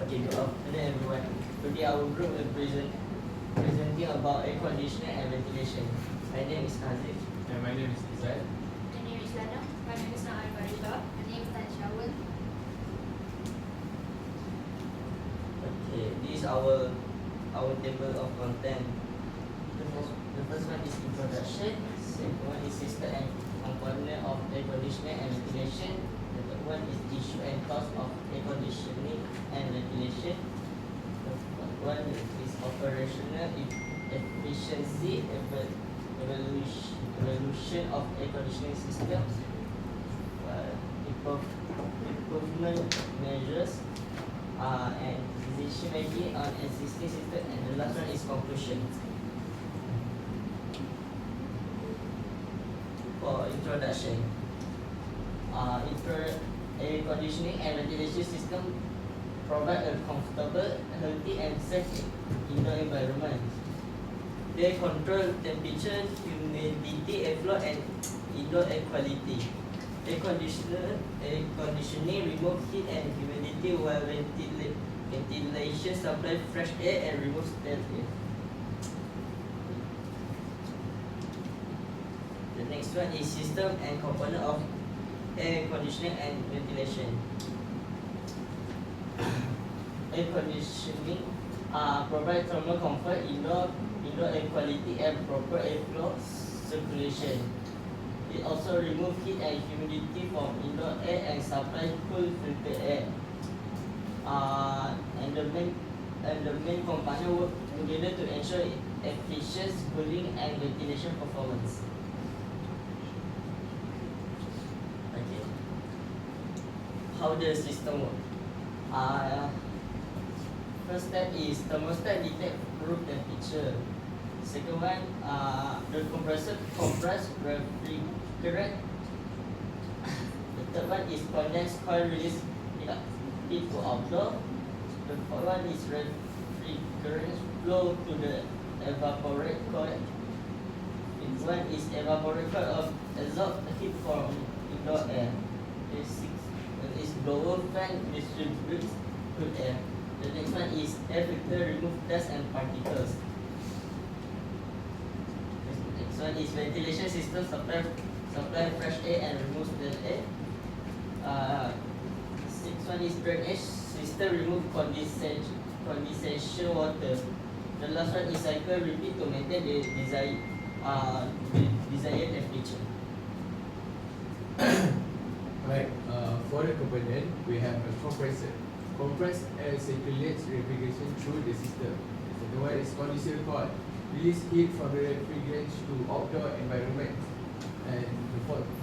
Okay, good afternoon everyone. Today our group will presenting about air conditioner and ventilation. My name is Nazif. And my name is Izal. My name is Lana. My name is Na'al Farida. My name is Tan Shawul. Okay, this is our table of content. The first one is introduction. Second one is system and component of air conditioner and ventilation. The third one is issue and cost of air conditioning and ventilation. The fourth one is operational efficiency, evolution of air conditioning systems, improvement measures, and decision making on existing system, and the last one is conclusion. For introduction, air conditioning and ventilation system provide a comfortable, healthy, and safe indoor environment. They control temperature, humidity, airflow, and indoor air quality. Air conditioning remove heat and humidity, while ventilation supply fresh air and remove stale air. The next one is system and component of air conditioning and ventilation. Air conditioning provide thermal comfort, indoor air quality, and proper airflow circulation. It also remove heat and humidity from indoor air and supply cool filtered air. And the main component work together to ensure efficient cooling and ventilation performance. Okay. How the system work? First step is thermostat detect room temperature. Second one, the compressor compress refrigerant. The third one is condensed coil release heat to outdoor. The fourth one is refrigerant flow to the evaporate coil. Fifth one is evaporate coil absorb heat from indoor air. The sixth one is blower fan distributes cool air. The next one is air filter remove dust and particles. Next one is ventilation system supply fresh air and remove stale air. Sixth one is drainage system remove condensation water. The last one is cycle repeat to maintain the desired temperature. Right. For the component, we have a compressor. Compressed air circulates refrigeration through the system. The second one is condenser coil. Release heat from the refrigerant to outdoor environment. And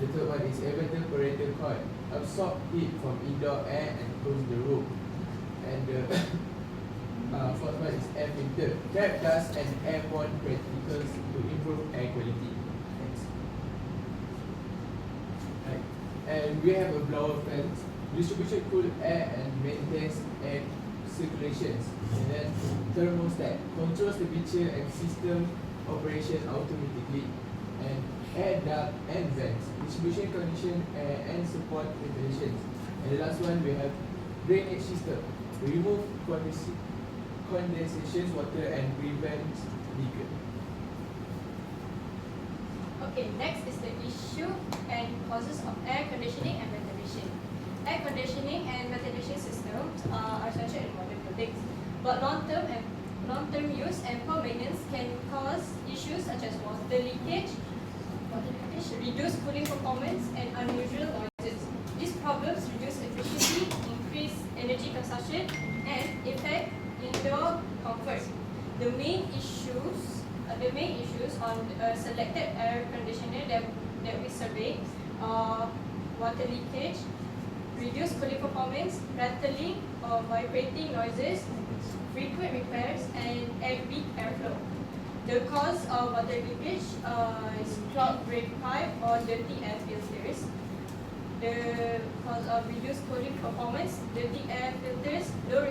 the third one is evaporator coil. Absorb heat from indoor air and close the room. And the fourth one is air filter. Trap dust and airborne particles to improve air quality. Thanks. Right. And we have a blower fan. Distribution cool air and maintains air circulations. And then thermostat controls temperature and system operation automatically. And air duct and vents, distribution condition air and support ventilation. And the last one we have drainage system. Remove condensation water and prevent leakage. Okay, next is the issue and causes of air conditioning and ventilation. Air conditioning and ventilation systems are essential in modern buildings, but long-term use and poor maintenance can cause issues such as water leakage, reduced cooling performance, and unusual noises. These problems reduce efficiency, increase energy consumption, and affect indoor comfort. The main issues on selected air conditioner that we surveyed are water leakage, reduced cooling performance, rattling or vibrating noises, frequent repairs, and weak airflow. The cause of water leakage is clogged drain pipe or dirty air filters. The cause of reduced cooling performance, dirty air filters, low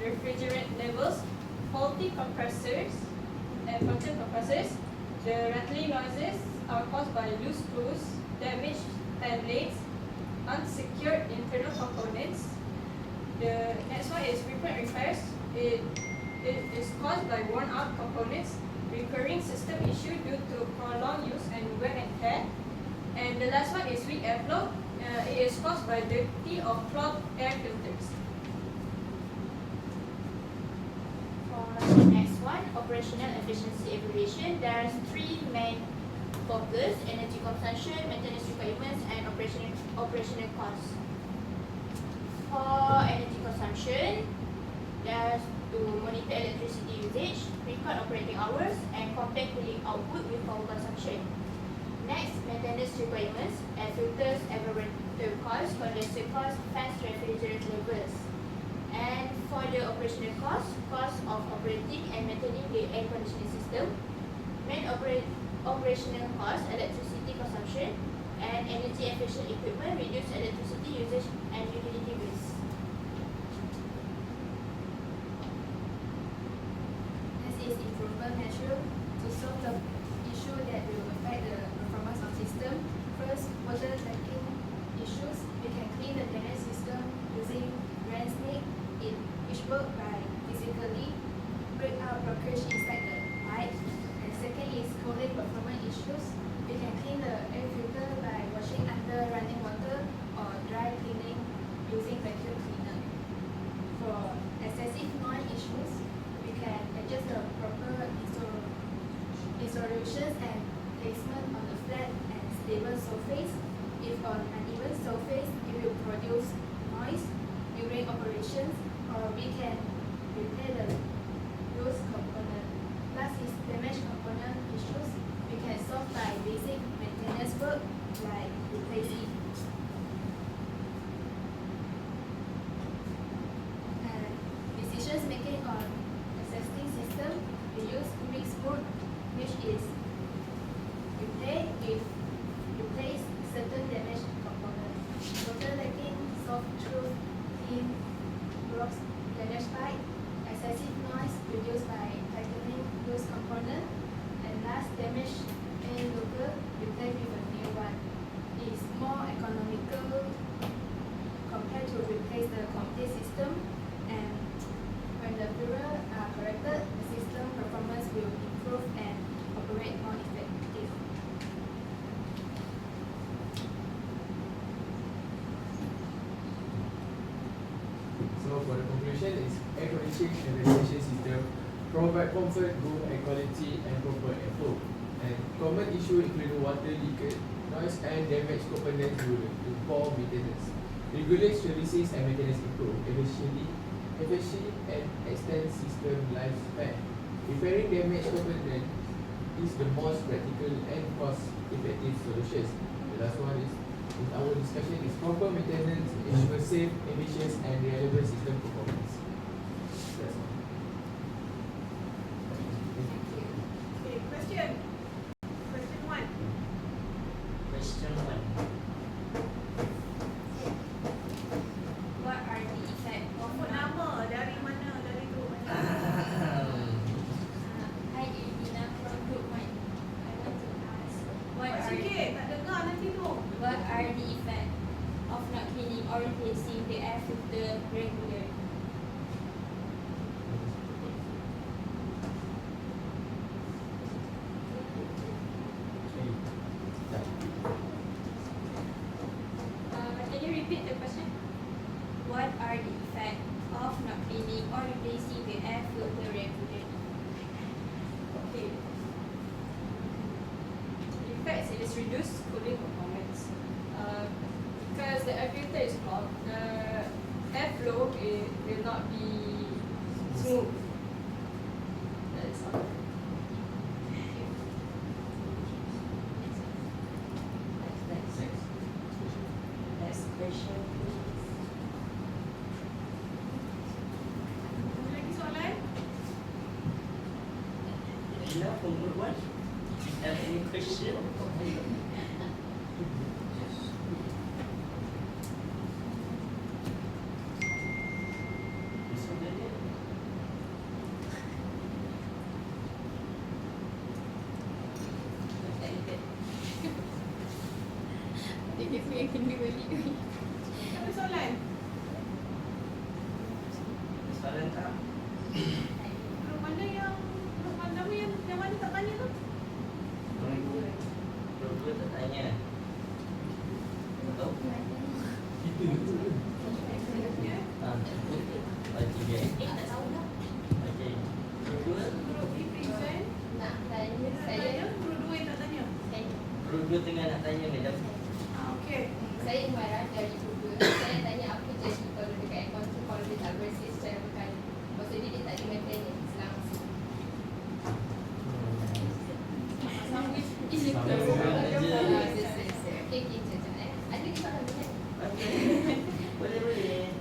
refrigerant levels, faulty compressors and function compressors. The rattling noises are caused by loose screws, damaged fan blades, unsecured internal components. The next one is frequent repairs. It is caused by worn-out components, recurring system issue due to prolonged use and wear and tear. And the last one is weak airflow. It is caused by dirty or clogged air filters. For the next one, operational efficiency evaluation, there are three main focus: energy consumption, maintenance requirements, and operational costs. For energy consumption, there's to monitor electricity usage, record operating hours, and compare cooling output with power consumption. Next, maintenance requirements, air filters, evaporator costs, condenser costs, fans, refrigerant levels. And for the operational cost of operating and maintaining the air conditioning system, main operational costs, electricity consumption, and energy efficient equipment, reduce electricity usage and utility bills. This is improvement measure to solve the issue that will affect the performance of system. First, water tanking issues. We can clean the drainage system using drain snake, which work by physically break out blockage inside the pipe. And second is cooling performance issues. We can clean the air filter by washing under running water or dry cleaning using vacuum cleaner. For excessive noise issues, we can adjust the proper installations and placement on the flat and stable surface. If on uneven surface, it will produce noise during operations, or we can repair the loose component. Last is damaged component issues. We can solve by basic maintenance work like replacing. And decisions making on existing system, we use mixed mode, which is replace certain damaged components. Water leaking solved through clean blocks damaged pipe. Excessive noise reduced by tightening loose component. And last, damaged main local replaced with a new one. It is more economical compared to replace the complete system. And when the failure are corrected, the system performance will improve and operate more effective. So for the conclusion is air conditioning and ventilation system provide comfort, good air quality and proper airflow. And common issue include water leakage, noise and damaged components due to poor maintenance. Regulate services and maintenance improve efficiency and extend system lifespan. Repairing damaged component is the most practical and cost-effective solutions. The last one is in our discussion is proper maintenance ensure safe, efficient and reliable system performance. That's all. Okay, question. Question 1. Question 1. What are the effects of Apa nama? Dari mana? Dari tu mana? Hi Irina from group 1. I want to ask Buat sikit, tak dengar nanti tu. what are the effects of not cleaning or replacing the air filter regularly? Can you repeat the question? What are the effects of not cleaning or replacing the air filter regularly? Okay. Effects is reduced cooling performance. Because the air filter is clogged, the airflow will not be smooth. That's all. Next question. Ada lagi soalan? Rina from group 1. Have any question? This one there. They give me a kena balik. Ada soalan? tak? Group mana yang mana tak tanya tu? Dua tak tanya. Tahu? Ya. Okey. Tak tahu dah. Okey. Dua. Group E present. Nak tanya Nak saya tanya. Group 2 yang tak tanya. Group dua tengah nak tanya madam. Okey. saya Imarah dari Google. Saya tanya apa jadi kalau dekat aircon tu kalau dia tak bersih secara berkala. Maksudnya dia tak ada maintenance langsung. Okey, sekejap eh. Ada di soalan ni kan? Okey. Boleh.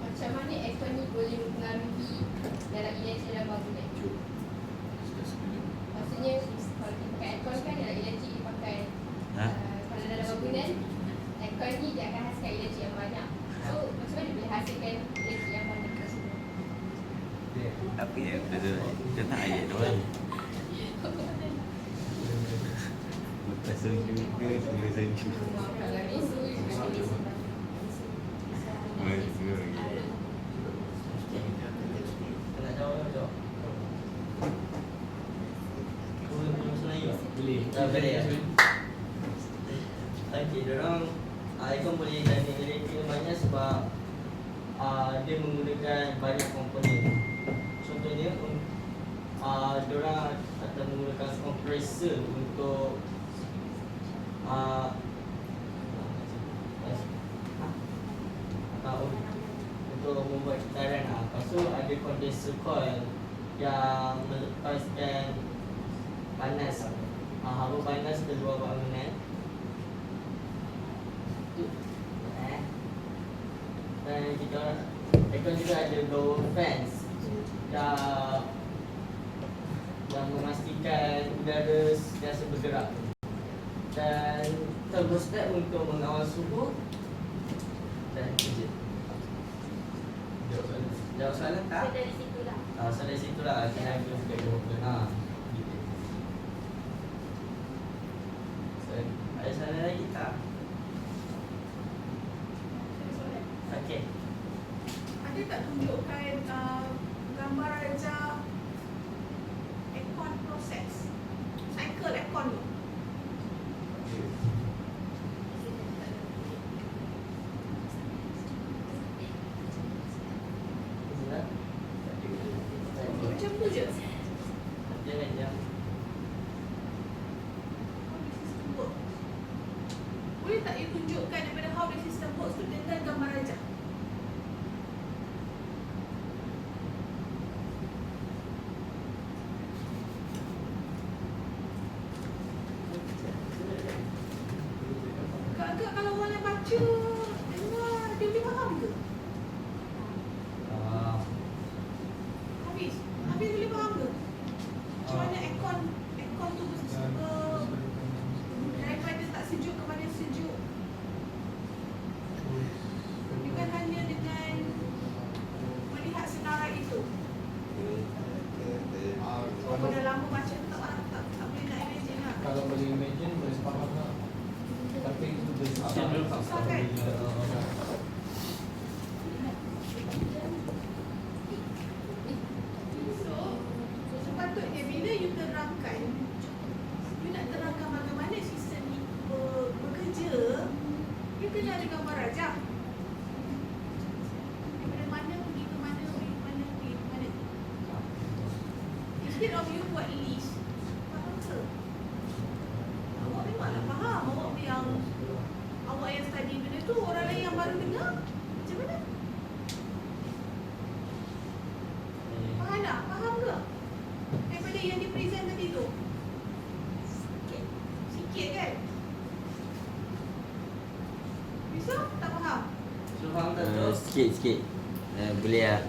Macam mana aircon ni boleh mempengaruhi dalam energi dalam bangunan? Maksudnya kalau kita pakai aircon kan dalam energi dia pakai kalau dalam bangunan aircon ni dia akan hasilkan energi yang banyak. So macam mana boleh hasilkan energi yang banyak tersebut? Apa ya? Betul. Tentang ayat tu kan. Lepas sejuk ke sebelum sejuk. Kalau ni suhu Nak jawab. Belum Melayu. Boleh. Boleh ya. Okey, dorang aircon boleh ganding elektrik yang banyak sebab dia menggunakan banyak komponen. Contohnya dorang akan menggunakan kompresor untuk untuk membuat kitaran. Lepas tu ada condenser coil yang melepaskan panas, hawa panas ke luar bangunan. Dan kita aircon juga ada blower fans yang memastikan udara sentiasa bergerak, dan thermostat untuk mengawal suhu. Dan kerja. Jawab soalan tak? So dari situlah. So dari situlah kena ada juga. So, ada soalan lagi tak? Okey. Ada tak tunjukkan gambar raja aircon proses? Cycle aircon tu. Macam tu je. Jangan. How the system works. Boleh tak you tunjukkan daripada how the system works tu dengan gambar raja? Agak kalau orang yang baca dengar dia boleh faham ke? Hafiz boleh faham ke? Macam mana aircon tu daripada tak sejuk kepada sejuk. Bukan hanya dengan melihat senarai itu. Kalau dah lama baca tak boleh nak imagine lah. Kalau boleh imagine boleh faham lah. Tapi itu Susah kan? So sepatutnya bila you terangkan, you nak terangkan bagaimana sistem ni bekerja, you kena ada gambar rajah. Daripada mana pergi ke mana, pergi ke mana. Instead of you buat list, faham ke? Awak memanglah faham. Awak yang study benda tu, orang lain yang baru dengar, macam mana? Faham tak? Faham ke? Daripada yang di-present tadi tu. Sikit kan? Bisa? Tak faham? So faham tak tu? Sikit. Boleh lah.